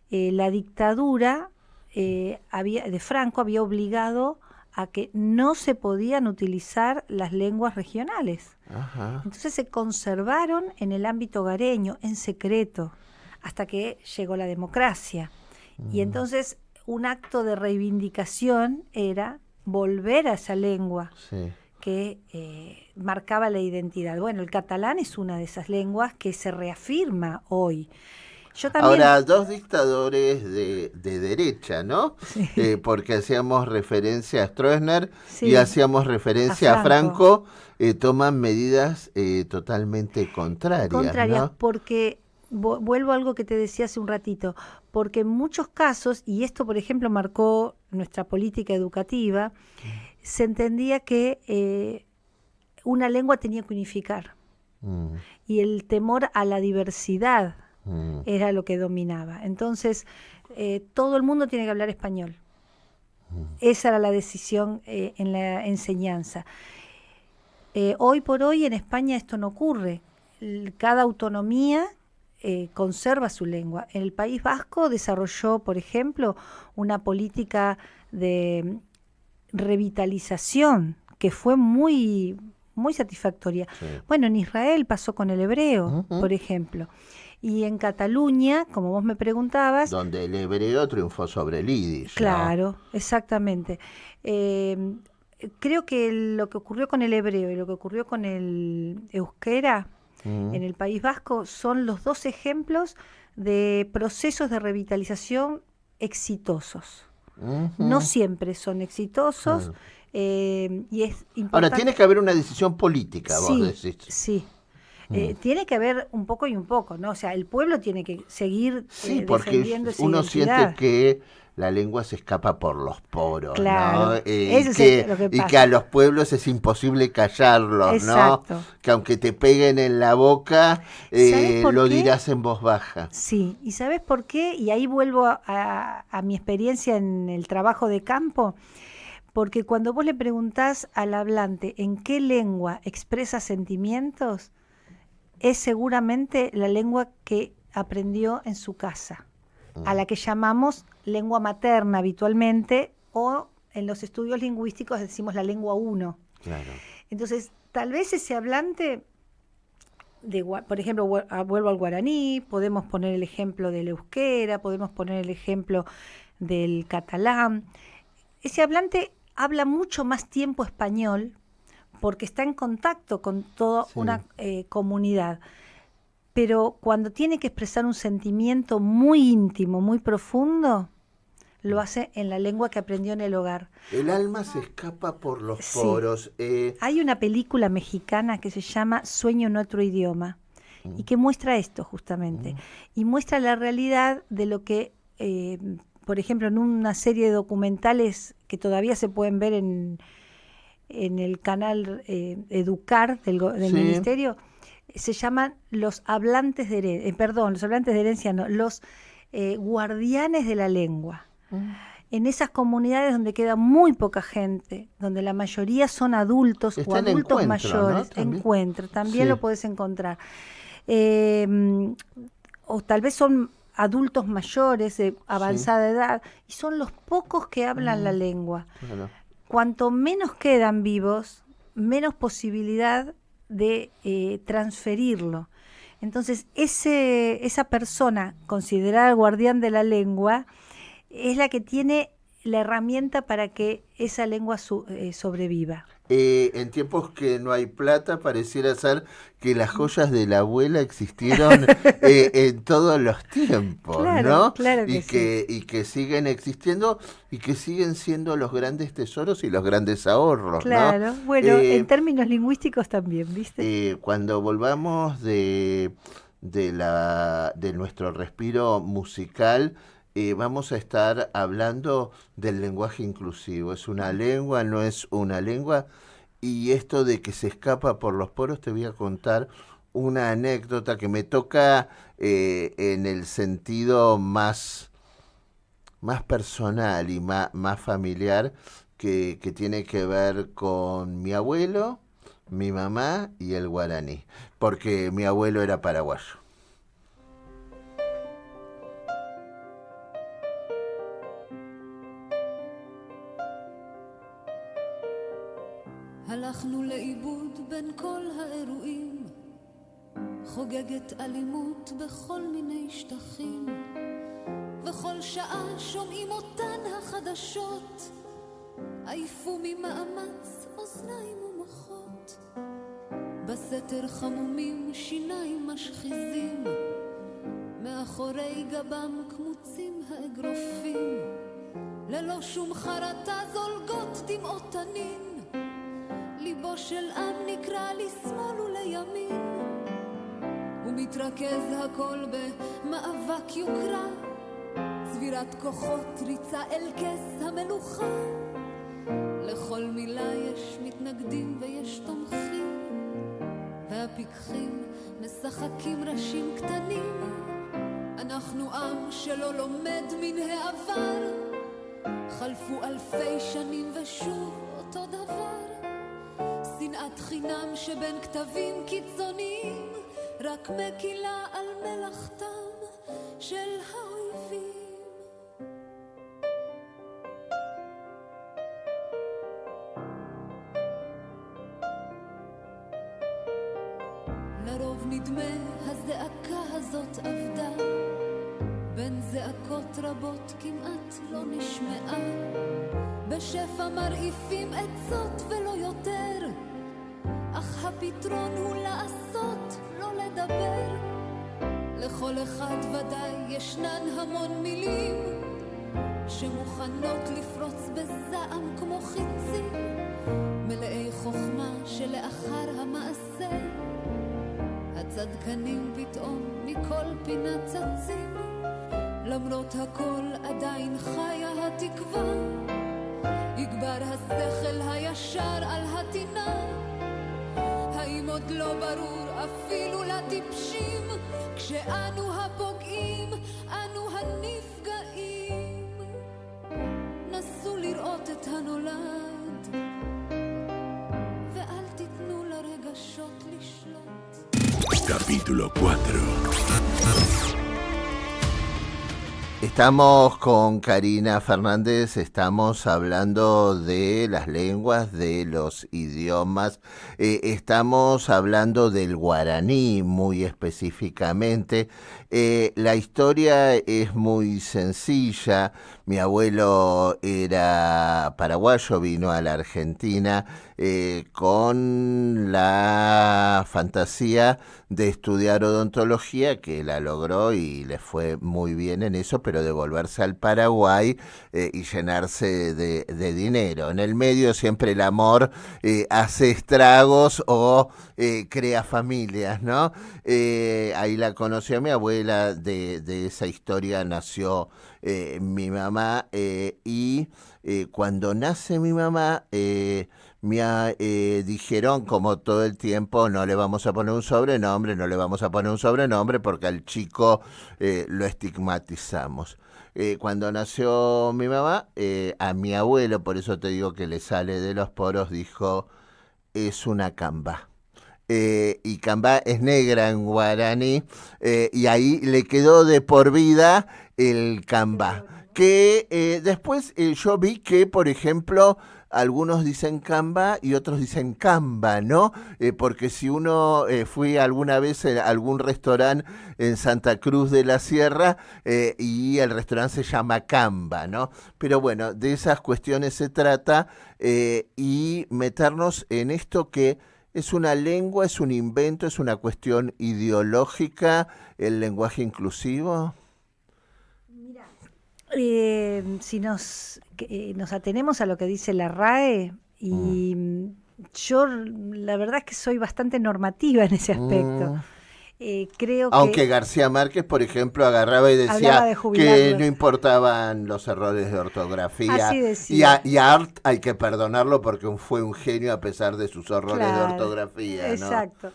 la dictadura de Franco había obligado a que no se podían utilizar las lenguas regionales. Ajá. Entonces se conservaron en el ámbito hogareño, en secreto, hasta que llegó la democracia. Y entonces un acto de reivindicación era volver a esa lengua que marcaba la identidad. Bueno, el catalán es una de esas lenguas que se reafirma hoy. Yo también... Ahora, dos dictadores de derecha, ¿no? Sí. Porque hacíamos referencia a Stroessner Sí, y hacíamos referencia a Franco. Toman medidas totalmente contrarias, ¿no? Porque, vuelvo a algo que te decía hace un ratito, porque en muchos casos, y esto por ejemplo marcó nuestra política educativa, se entendía que una lengua tenía que unificar, y el temor a la diversidad era lo que dominaba. Entonces, todo el mundo tiene que hablar español. Esa era la decisión en la enseñanza. Hoy por hoy en España esto no ocurre. Cada autonomía conserva su lengua. El País Vasco desarrolló, por ejemplo, una política de revitalización que fue muy, muy satisfactoria. Sí. Bueno, en Israel pasó con el hebreo, por ejemplo. Y en Cataluña, como vos me preguntabas... Donde el hebreo triunfó sobre el yiddish. Claro, ¿no? Exactamente. Creo que lo que ocurrió con el hebreo y lo que ocurrió con el euskera en el País Vasco, son los dos ejemplos de procesos de revitalización exitosos. No siempre son exitosos, y es importante. Ahora, tiene que haber una decisión política, vos decís. Sí. Tiene que haber un poco y un poco, ¿no? O sea, el pueblo tiene que seguir defendiendo esa uno identidad. siente que la lengua se escapa por los poros, claro, ¿no? Eso es lo que pasa. Y que a los pueblos es imposible callarlos, Exacto. ¿no? Que aunque te peguen en la boca, lo dirás en voz baja. Sí, ¿y sabes por qué? Y ahí vuelvo a mi experiencia en el trabajo de campo, porque cuando vos le preguntás al hablante en qué lengua expresa sentimientos, es seguramente la lengua que aprendió en su casa, a la que llamamos lengua materna habitualmente, o en los estudios lingüísticos decimos la lengua 1. Claro. Entonces, tal vez ese hablante, por ejemplo, vuelvo al guaraní, podemos poner el ejemplo del euskera, podemos poner el ejemplo del catalán. Ese hablante habla mucho más tiempo español porque está en contacto con toda una comunidad. Pero cuando tiene que expresar un sentimiento muy íntimo, muy profundo, lo hace en la lengua que aprendió en el hogar. El alma se escapa por los poros. Hay una película mexicana que se llama Sueño en otro idioma y que muestra esto justamente. Y muestra la realidad de lo que, por ejemplo, en una serie de documentales que todavía se pueden ver en el canal Educar del Ministerio, se llaman los hablantes de herencia, los guardianes de la lengua. En esas comunidades donde queda muy poca gente, donde la mayoría son adultos o adultos mayores, ¿no? También lo podés encontrar. O tal vez son adultos mayores de avanzada edad, y son los pocos que hablan la lengua. Claro. Cuanto menos quedan vivos, menos posibilidad de transferirlo. Entonces, esa persona considerada el guardián de la lengua es la que tiene la herramienta para que esa lengua sobreviva. En tiempos que no hay plata, pareciera ser que las joyas de la abuela existieron en todos los tiempos, claro, ¿no? Claro que y que siguen existiendo y que siguen siendo los grandes tesoros y los grandes ahorros, claro, ¿no? Bueno, en términos lingüísticos también, ¿viste? Cuando volvamos de nuestro respiro musical, vamos a estar hablando del lenguaje inclusivo. ¿Es una lengua? ¿No es una lengua? Y esto de que se escapa por los poros, te voy a contar una anécdota que me toca en el sentido más personal y más familiar, que tiene que ver con mi abuelo, mi mamá y el guaraní, porque mi abuelo era paraguayo. הלכנו לאיבוד בין כל האירועים, חוגגת אלימות בכל מיני שטחים, וכל שעה שומעים אותן החדשות, עייפו ממאמץ אוזניים ומוחות, בסתר חמומים שיניים משחיזים, מאחורי גבם קמוצים האגרופים, ללא שום חרטה זולגות דמעות תנין, ליבו של עם נקרא לשמאל ולימין, ומתרכז הכל במאבק יוקרה, צבירת כוחות ריצה אל כס המלוכה, לכל מילה יש מתנגדים ויש תומכים, והפיקחים משחקים ראשים קטנים, אנחנו עם שלא לומד מן העבר, חלפו אלפי שנים ושוב אותו דבר, שנאת חינם שבין כתבים קיצוניים, רק מקילה על מלאכתם של האויבים. לרוב נדמה הזעקה הזאת עבדה, בין זעקות רבות כמעט לא נשמעה, בשפע מרעיפים עצות ולא יותר, אך הפתרון הוא לעשות, לא לדבר. לכל אחד ודאי ישנן המון מילים שמוכנות לפרוץ בזעם כמו חיצים, מלאי חוכמה שלאחר המעשה הצדקנים פתאום מכל פינה צצים. למרות הכל עדיין חיה התקווה, יגבר השכל הישר על הטינה. האם עוד לא ברור אפילו לטיפשים, כשאנו הפוגעים, אנו הנפגעים. נסו לראות את הנולד, ואל תיתנו לרגשות לשלוט. Capítulo 4. Estamos con Karina Fernández, estamos hablando de las lenguas, de los idiomas, estamos hablando del guaraní muy específicamente. La historia es muy sencilla. Mi abuelo era paraguayo, vino a la Argentina con la fantasía de estudiar odontología, que la logró y le fue muy bien en eso, pero de volverse al Paraguay y llenarse de dinero. En el medio siempre el amor hace estragos o crea familias, ¿no? Ahí la conoció mi abuela, de esa historia nació mi mamá, y cuando nace mi mamá dijeron, como todo el tiempo, no le vamos a poner un sobrenombre porque al chico lo estigmatizamos. Cuando nació mi mamá, a mi abuelo, por eso te digo que le sale de los poros, dijo, es una camba. Y camba es negra en guaraní, y ahí le quedó de por vida el camba. Que después yo vi que, por ejemplo, algunos dicen camba y otros dicen camba, ¿no? Porque si uno fui alguna vez a algún restaurante en Santa Cruz de la Sierra y el restaurante se llama Camba, ¿no? Pero bueno, de esas cuestiones se trata, y meternos en esto que es una lengua, es un invento, es una cuestión ideológica, el lenguaje inclusivo. Si nos atenemos a lo que dice la RAE, y yo la verdad es que soy bastante normativa en ese aspecto. Creo Aunque que García Márquez, por ejemplo, agarraba y decía que no importaban los errores de ortografía. Así decía. Y a Art hay que perdonarlo porque fue un genio a pesar de sus errores de ortografía, ¿no? Exacto.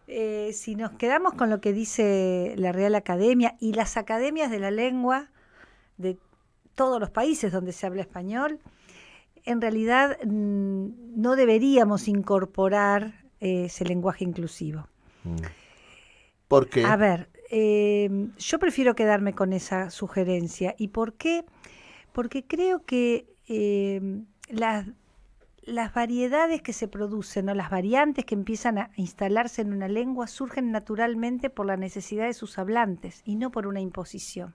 Si nos quedamos con lo que dice la Real Academia y las academias de la lengua de todos los países donde se habla español, en realidad no deberíamos incorporar ese lenguaje inclusivo. ¿Por qué? A ver, yo prefiero quedarme con esa sugerencia. ¿Y por qué? Porque creo que las variedades que se producen o las variantes que empiezan a instalarse en una lengua surgen naturalmente por la necesidad de sus hablantes y no por una imposición.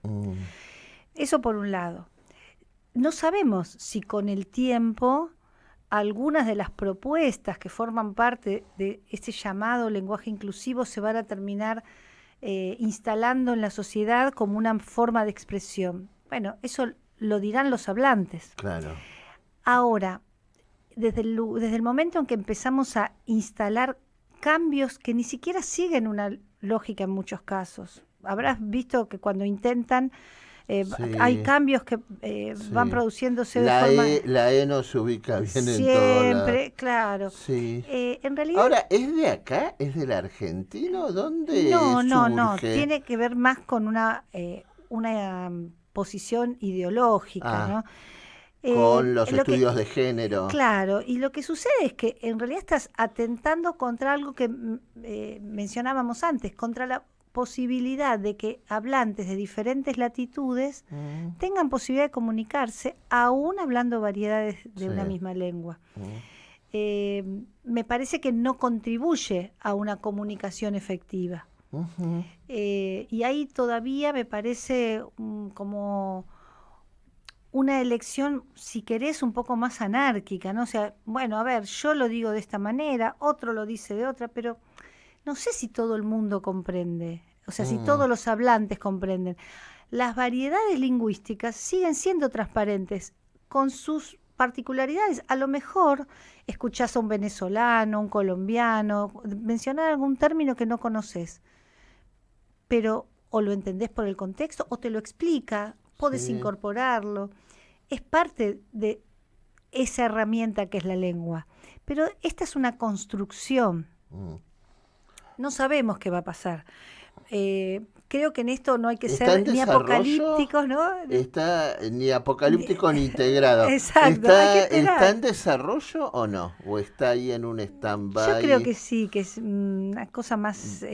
Eso por un lado. No sabemos si con el tiempo algunas de las propuestas que forman parte de este llamado lenguaje inclusivo se van a terminar instalando en la sociedad como una forma de expresión. Bueno, eso lo dirán los hablantes. Claro. Ahora, desde el momento en que empezamos a instalar cambios que ni siquiera siguen una lógica en muchos casos. Habrás visto que cuando intentan hay cambios que van produciéndose de forma... La E no se ubica bien en todo. Siempre, claro. Sí. En realidad... Ahora, ¿es de acá? ¿Es del argentino? ¿Dónde surge? No. Tiene que ver más con una posición ideológica, ¿no? Con los estudios de género. Claro, y lo que sucede es que en realidad estás atentando contra algo que mencionábamos antes, contra la posibilidad de que hablantes de diferentes latitudes tengan posibilidad de comunicarse, aún hablando variedades de una misma lengua. Me parece que no contribuye a una comunicación efectiva. Y ahí todavía me parece como una elección, si querés, un poco más anárquica, ¿no? O sea, bueno, a ver, yo lo digo de esta manera, otro lo dice de otra, pero no sé si todo el mundo comprende, o sea, si todos los hablantes comprenden. Las variedades lingüísticas siguen siendo transparentes con sus particularidades. A lo mejor escuchás a un venezolano, un colombiano, mencionar algún término que no conoces, pero o lo entendés por el contexto o te lo explica, podés incorporarlo. Es parte de esa herramienta que es la lengua. Pero esta es una construcción. No sabemos qué va a pasar. Creo que en esto no hay que ser ni apocalípticos, ¿no? Está ni apocalíptico ni integrado. Exacto, ¿Está en desarrollo o no? ¿O está ahí en un stand-by? Yo creo que sí, que es una cosa más...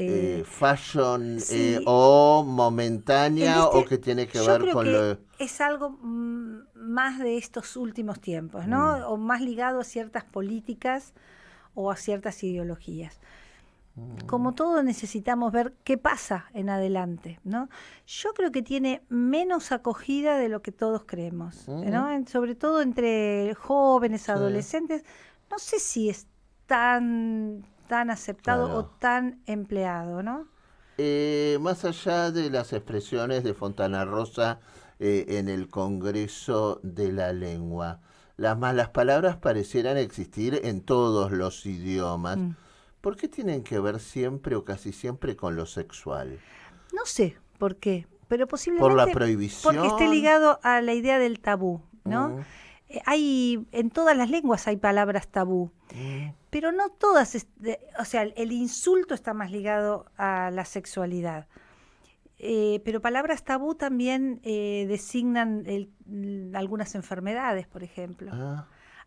fashion sí. O momentánea o que tiene que ver con lo... Es algo más de estos últimos tiempos, ¿no? O más ligado a ciertas políticas o a ciertas ideologías. Como todo necesitamos ver qué pasa en adelante, ¿no? Yo creo que tiene menos acogida de lo que todos creemos, ¿no? Sobre todo entre jóvenes, adolescentes. No sé si es tan aceptado o tan empleado, ¿no? Más allá de las expresiones de Fontana Rosa en el Congreso de la Lengua, las malas palabras parecieran existir en todos los idiomas. ¿Por qué tienen que ver siempre o casi siempre con lo sexual? No sé por qué, pero posiblemente... ¿Por la prohibición? Porque esté ligado a la idea del tabú, ¿no? En todas las lenguas hay palabras tabú, pero no todas, o sea, el insulto está más ligado a la sexualidad. Pero palabras tabú también designan algunas enfermedades, por ejemplo.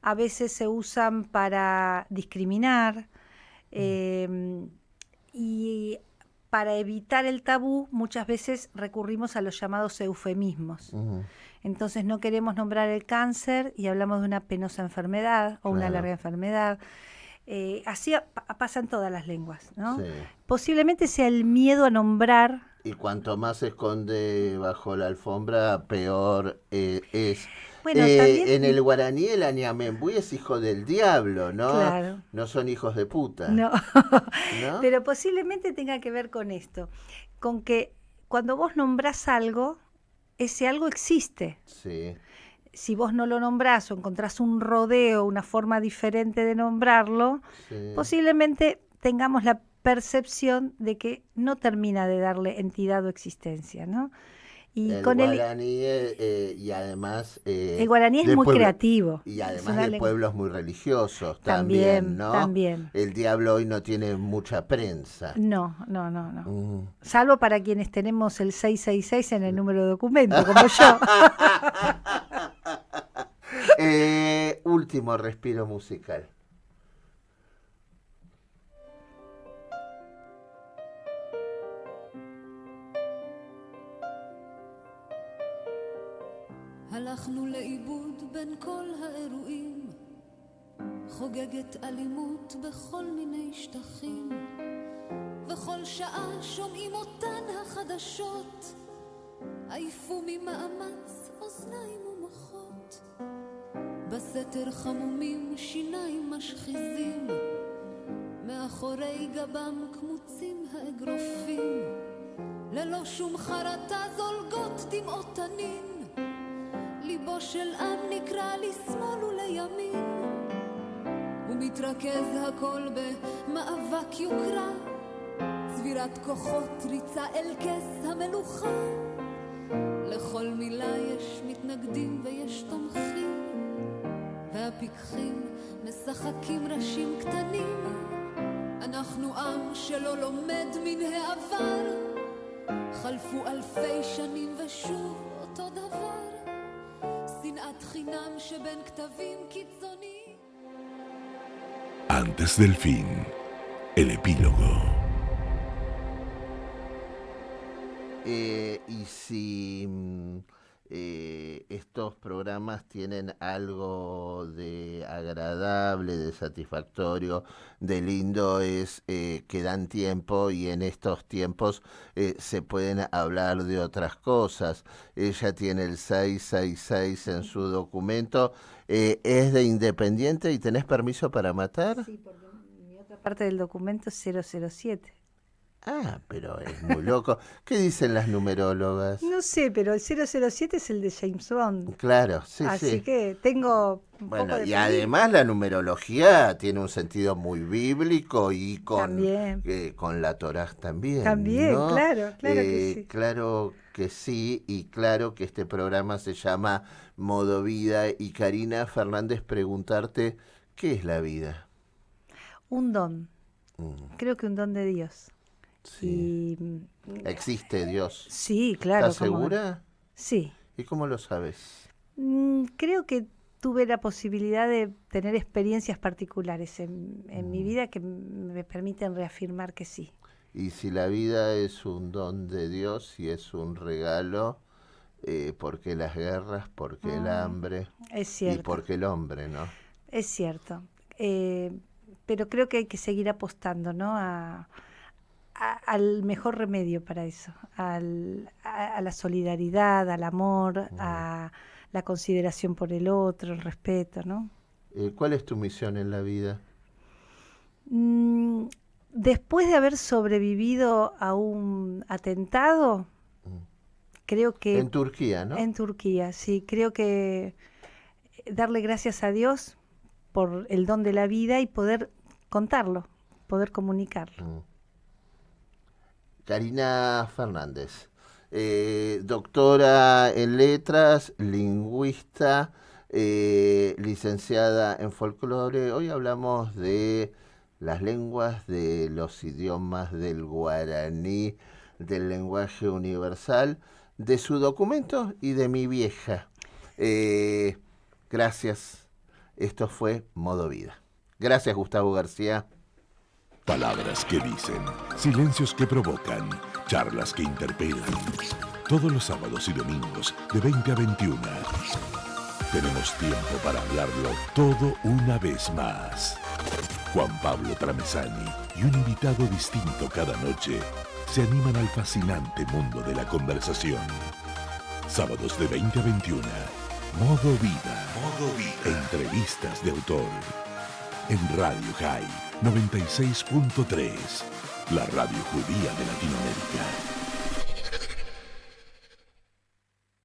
A veces se usan para discriminar, y para evitar el tabú muchas veces recurrimos a los llamados eufemismos. Entonces no queremos nombrar el cáncer y hablamos de una penosa enfermedad o una larga enfermedad. Así pasa en todas las lenguas, ¿no? Sí. Posiblemente sea el miedo a nombrar. Y cuanto más se esconde bajo la alfombra, peor es. Bueno, también... En el guaraní el Añamembuy es hijo del diablo, ¿no? Claro. No son hijos de puta. No. ¿No? Pero posiblemente tenga que ver con esto, con que cuando vos nombrás algo, ese algo existe. Sí. Si vos no lo nombrás o encontrás un rodeo, una forma diferente de nombrarlo, posiblemente tengamos la percepción de que no termina de darle entidad o existencia, ¿no? Y el con guaraní y además el guaraní es muy creativo. Y además de pueblos muy religiosos también, ¿no? También. El diablo hoy no tiene mucha prensa. No. Salvo para quienes tenemos el 666 en el número de documento, como yo. Último respiro musical. הלכנו לאיבוד בין כל האירועים, חוגגת אלימות בכל מיני שטחים, וכל שעה שומעים אותן החדשות, עייפו ממאמץ אוזניים ומוחות, בסתר חמומים שיניים משחיזים, מאחורי גבם קמוצים האגרופים, ללא שום חרטה זולגות דמעות תנין, ליבו של עם נקרא לשמאל ולימין, ומתרכז הכל במאבק יוקרה, צבירת כוחות ריצה אל כס המלוכה, לכל מילה יש מתנגדים ויש תומכים, והפיקחים משחקים ראשים קטנים, אנחנו עם שלא לומד מן העבר, חלפו אלפי שנים ושוב אותו דבר, שנאת חינם שבין כתבים קיצוני. Antes del fin, el epílogo. Y si estos programas tienen algo de agradable, de satisfactorio, de lindo, es que dan tiempo y en estos tiempos se pueden hablar de otras cosas. Ella tiene el 666 en su documento. ¿Es de Independiente y tenés permiso para matar? Sí, porque mi otra parte del documento es 007. Ah, pero es muy loco. ¿Qué dicen las numerólogas? No sé, pero el 007 es el de James Bond. Claro, sí, Así sí. que tengo un poco Bueno, de y además la numerología tiene un sentido muy bíblico y con la Torá también. También, ¿no? claro que sí. Claro que sí, y claro que este programa se llama Modo Vida. Y Karina Fernández, preguntarte, ¿qué es la vida? Un don. Creo que un don de Dios. Sí. ¿Existe Dios? Sí, claro. ¿Estás segura? Sí. ¿Y cómo lo sabes? Creo que tuve la posibilidad de tener experiencias particulares en mi vida que me permiten reafirmar que sí. Y si la vida es un don de Dios y es un regalo, ¿por qué las guerras? ¿Por qué el hambre? Es cierto. ¿Y por qué el hombre, no? Es cierto. Pero creo que hay que seguir apostando, ¿no? Al mejor remedio para eso, a la solidaridad, al amor, a la consideración por el otro, el respeto, ¿no? ¿Cuál es tu misión en la vida? Después de haber sobrevivido a un atentado, creo que... En Turquía, ¿no? En Turquía, sí. Creo que darle gracias a Dios por el don de la vida y poder contarlo, poder comunicarlo. Karina Fernández, doctora en letras, lingüista, licenciada en folclore. Hoy hablamos de las lenguas, de los idiomas del guaraní, del lenguaje universal, de su documento y de mi vieja. Gracias. Esto fue Modo Vida. Gracias, Gustavo García. Palabras que dicen, silencios que provocan, charlas que interpelan. Todos los sábados y domingos de 20 a 21. Tenemos tiempo para hablarlo todo una vez más. Juan Pablo Tramesani y un invitado distinto cada noche se animan al fascinante mundo de la conversación. Sábados de 20 a 21. Modo Vida. Modo Vida. Entrevistas de autor. En Radio High 96.3, la radio judía de Latinoamérica.